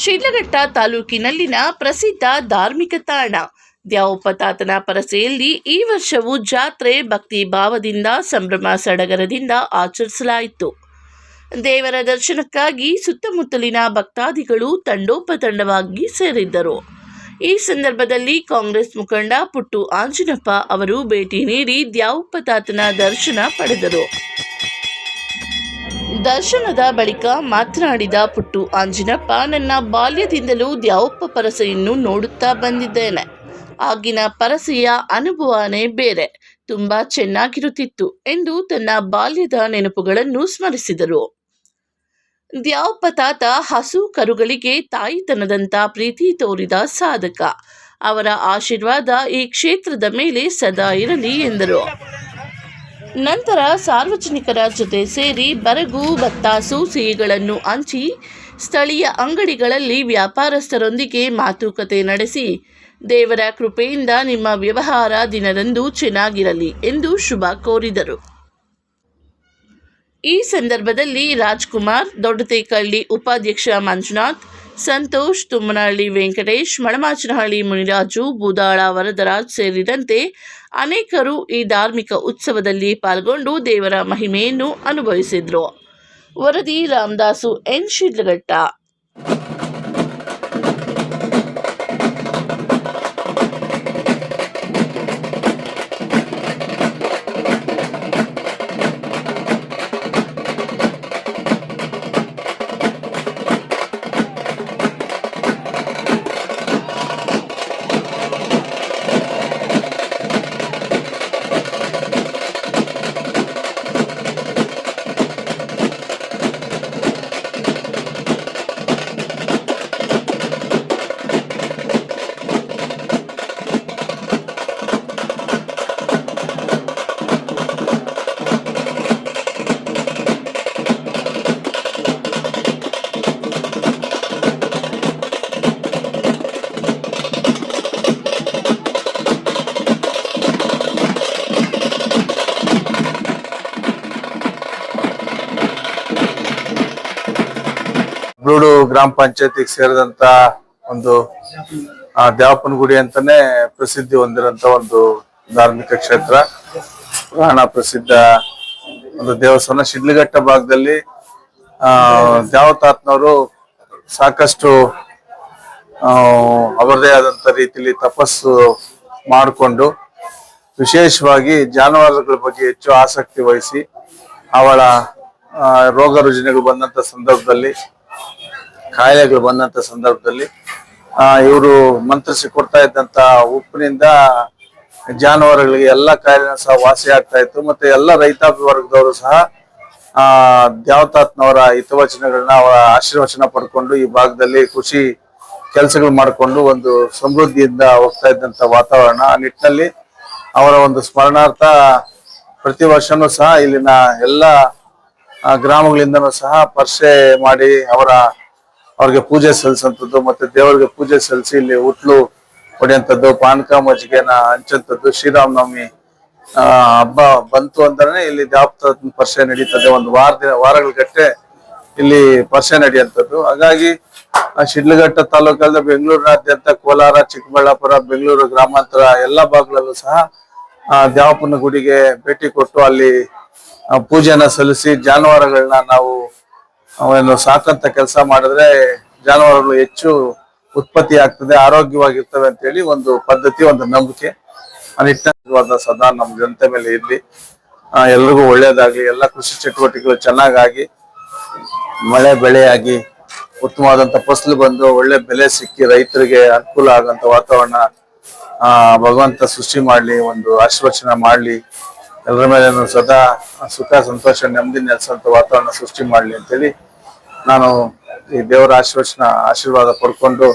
ಶಿಡ್ಲಘಟ್ಟ ತಾಲೂಕಿನಲ್ಲಿನ ಪ್ರಸಿದ್ಧ ಧಾರ್ಮಿಕ ತಾಣ ದ್ಯಾವಪ್ಪ ತಾತನ ಪರಸೆಯಲ್ಲಿ ಈ ವರ್ಷವೂ ಜಾತ್ರೆ ಭಕ್ತಿ ಭಾವದಿಂದ ಸಂಭ್ರಮ ಸಡಗರದಿಂದ ಆಚರಿಸಲಾಯಿತು. ದೇವರ ದರ್ಶನಕ್ಕಾಗಿ ಸುತ್ತಮುತ್ತಲಿನ ಭಕ್ತಾದಿಗಳು ತಂಡೋಪತಂಡವಾಗಿ ಸೇರಿದ್ದರು. ಈ ಸಂದರ್ಭದಲ್ಲಿ ಕಾಂಗ್ರೆಸ್ ಮುಖಂಡ ಪುಟ್ಟು ಆಂಜಿನಪ್ಪ ಅವರು ಭೇಟಿ ನೀಡಿ ದ್ಯಾವಪ್ಪ ತಾತನ ದರ್ಶನ ಪಡೆದರು. ದರ್ಶನದ ಬಳಿಕ ಮಾತನಾಡಿದ ಪುಟ್ಟು ಆಂಜಿನಪ್ಪ, ನನ್ನ ಬಾಲ್ಯದಿಂದಲೂ ದ್ಯಾವಪ್ಪ ಪರಸೆಯನ್ನು ನೋಡುತ್ತಾ ಬಂದಿದ್ದೇನೆ. ಆಗಿನ ಪರಸೆಯ ಅನುಭವನೇ ಬೇರೆ, ತುಂಬಾ ಚೆನ್ನಾಗಿರುತ್ತಿತ್ತು ಎಂದು ತನ್ನ ಬಾಲ್ಯದ ನೆನಪುಗಳನ್ನು ಸ್ಮರಿಸಿದರು. ದ್ಯಾವಪ್ಪ ತಾತ ಹಸು ಕರುಗಳಿಗೆ ತಾಯಿತನದಂತ ಪ್ರೀತಿ ತೋರಿದ ಸಾಧಕ. ಅವರ ಆಶೀರ್ವಾದ ಈ ಕ್ಷೇತ್ರದ ಮೇಲೆ ಸದಾ ಇರಲಿ ಎಂದರು. ನಂತರ ಸಾರ್ವಜನಿಕರ ಜೊತೆ ಸೇರಿ ಬರಗು, ಬತ್ತಾಸು, ಸಿಹಿಗಳನ್ನು ಹಂಚಿ ಸ್ಥಳೀಯ ಅಂಗಡಿಗಳಲ್ಲಿ ವ್ಯಾಪಾರಸ್ಥರೊಂದಿಗೆ ಮಾತುಕತೆ ನಡೆಸಿ ದೇವರ ಕೃಪೆಯಿಂದ ನಿಮ್ಮ ವ್ಯವಹಾರ ದಿನದಂದು ಚೆನ್ನಾಗಿರಲಿ ಎಂದು ಶುಭ ಕೋರಿದರು. ಈ ಸಂದರ್ಭದಲ್ಲಿ ರಾಜ್ಕುಮಾರ್, ದೊಡ್ಡತೇಕಳ್ಳಿ ಉಪಾಧ್ಯಕ್ಷ ಮಂಜುನಾಥ್, ಸಂತೋಷ್, ತುಮ್ಮನಹಳ್ಳಿ ವೆಂಕಟೇಶ್, ಮಳಮಾಚನಹಳ್ಳಿ ಮುನಿರಾಜು, ಬೂದಾಳ ವರದರಾಜ್ ಸೇರಿದಂತೆ ಅನೇಕರು ಈ ಧಾರ್ಮಿಕ ಉತ್ಸವದಲ್ಲಿ ಪಾಲ್ಗೊಂಡು ದೇವರ ಮಹಿಮೆಯನ್ನು ಅನುಭವಿಸಿದರು. ವರದಿ ರಾಮದಾಸು ಎನ್, ಶಿಡ್ಲಘಟ್ಟ. ಬ್ಲೂಡು ಗ್ರಾಮ ಪಂಚಾಯತಿಗೆ ಸೇರಿದಂತ ಒಂದು ದ್ಯಾವಪ್ಪನ ಗುಡಿ ಅಂತಾನೆ ಪ್ರಸಿದ್ಧಿ ಹೊಂದಿರಂತ ಒಂದು ಧಾರ್ಮಿಕ ಕ್ಷೇತ್ರ, ಪುರಾಣ ಪ್ರಸಿದ್ಧ ಒಂದು ದೇವಸ್ಥಾನ. ಶಿಡ್ಲಘಟ್ಟ ಭಾಗದಲ್ಲಿ ದ್ಯಾವತಾತ್ನವರು ಸಾಕಷ್ಟು ಅವರದೇ ಆದಂತ ರೀತಿಯಲ್ಲಿ ತಪಸ್ಸು ಮಾಡಿಕೊಂಡು ವಿಶೇಷವಾಗಿ ಜಾನುವಾರುಗಳ ಬಗ್ಗೆ ಹೆಚ್ಚು ಆಸಕ್ತಿ ವಹಿಸಿ ಅವಳ ರೋಗ ರುಜಿನಗಳು ಬಂದಂತ ಸಂದರ್ಭದಲ್ಲಿ, ಕಾಯಿಲೆಗಳು ಬಂದಂತ ಸಂದರ್ಭದಲ್ಲಿ ಇವರು ಮಂತ್ರಿಸಿ ಕೊಡ್ತಾ ಇದ್ದಂತ ಉಪ್ಪಿನಿಂದ ಜಾನುವಾರುಗಳಿಗೆ ಎಲ್ಲ ಕಾಯಿಲೆನ ಸಹ ವಾಸಿ ಆಗ್ತಾ ಇತ್ತು. ಮತ್ತೆ ಎಲ್ಲ ರೈತಾಪಿ ವರ್ಗದವರು ಸಹ ದ್ಯಾವತಾತ್ನವರ ಹಿತವಚನಗಳನ್ನ, ಅವರ ಆಶೀರ್ವಚನ ಪಡ್ಕೊಂಡು ಈ ಭಾಗದಲ್ಲಿ ಕೃಷಿ ಕೆಲಸಗಳು ಮಾಡಿಕೊಂಡು ಒಂದು ಸಮೃದ್ಧಿಯಿಂದ ಹೋಗ್ತಾ ಇದ್ದಂತ ವಾತಾವರಣ. ಆ ನಿಟ್ಟಿನಲ್ಲಿ ಅವರ ಒಂದು ಸ್ಮರಣಾರ್ಥ ಪ್ರತಿ ವರ್ಷನೂ ಸಹ ಇಲ್ಲಿನ ಎಲ್ಲ ಗ್ರಾಮಗಳಿಂದನೂ ಸಹ ಪರಿಷೆ ಮಾಡಿ ಅವ್ರಿಗೆ ಪೂಜೆ ಸಲ್ಲಿಸಂಥದ್ದು, ಮತ್ತೆ ದೇವರಿಗೆ ಪೂಜೆ ಸಲ್ಲಿಸಿ ಇಲ್ಲಿ ಉಟ್ಲು ಹೊಡೆಯಂಥದ್ದು, ಪಾನಕ ಮಜ್ಜಿಗೆನ ಹಂಚಂಥದ್ದು. ಶ್ರೀರಾಮನವಮಿ ಹಬ್ಬ ಬಂತು ಅಂದ್ರೆ ಇಲ್ಲಿ ದ್ಯಾವಪ್ಪ ಪರಿಷೆ ನಡೀತದೆ. ಒಂದು ವಾರಗಳ ಗಟ್ಟೆ ಇಲ್ಲಿ ಪರಿಷೆ ನಡೆಯುವಂಥದ್ದು. ಹಾಗಾಗಿ ಶಿಡ್ಲಘಟ್ಟ ತಾಲೂಕಲ್ಲಿ ಬೆಂಗಳೂರಿನಾದ್ಯಂತ ಕೋಲಾರ, ಚಿಕ್ಕಬಳ್ಳಾಪುರ, ಬೆಂಗಳೂರು ಗ್ರಾಮಾಂತರ ಎಲ್ಲ ಭಾಗಗಳಲ್ಲೂ ಸಹ ದ್ಯಾವಪ್ಪನ ಗುಡಿಗೆ ಭೇಟಿ ಕೊಟ್ಟು ಅಲ್ಲಿ ಪೂಜೆನ ಸಲ್ಲಿಸಿ ಜಾನುವಾರುಗಳನ್ನ ನಾವು ಸಾಕಂತ ಕೆಲಸ ಮಾಡಿದ್ರೆ ಜಾನುವಾರುಗಳು ಹೆಚ್ಚು ಉತ್ಪತ್ತಿ ಆಗ್ತದೆ, ಆರೋಗ್ಯವಾಗಿರ್ತವೆ ಅಂತ ಹೇಳಿ ಒಂದು ಪದ್ಧತಿ, ಒಂದು ನಂಬಿಕೆ. ಅನಿಟ್ಟವಾದ ಸದಾ ನಮ್ಮ ಜನತೆ ಮೇಲೆ ಇರ್ಲಿ, ಎಲ್ರಿಗೂ ಒಳ್ಳೇದಾಗ್ಲಿ, ಎಲ್ಲ ಕೃಷಿ ಚಟುವಟಿಕೆಗಳು ಚೆನ್ನಾಗಾಗಿ ಮಳೆ ಬೆಳೆಯಾಗಿ ಉತ್ತಮವಾದಂತ ಫಸಲು ಬಂದು ಒಳ್ಳೆ ಬೆಲೆ ಸಿಕ್ಕಿ ರೈತರಿಗೆ ಅನುಕೂಲ ಆಗಂತ ವಾತಾವರಣ ಭಗವಂತ ಸೃಷ್ಟಿ ಮಾಡ್ಲಿ, ಒಂದು ಆಶೀರ್ವಚನ ಮಾಡ್ಲಿ, ಎಲ್ಲರ ಮೇಲೆ ಸದಾ ಸುಖ ಸಂತೋಷ ನೆಮ್ಮದಿ ನೆಲೆಸಂತ ವಾತಾವರಣ ಸೃಷ್ಟಿ ಮಾಡ್ಲಿ ಅಂತೇಳಿ ನಾನು ಈ ದೇವರ ಆಶೀರ್ವಾದ ಪಡ್ಕೊಂಡು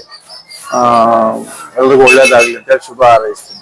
ಎಲ್ರಿಗೂ ಒಳ್ಳೇದಾಗ್ಲಿ ಅಂತ ಶುಭ ಹಾರೈಸ್ತೀನಿ.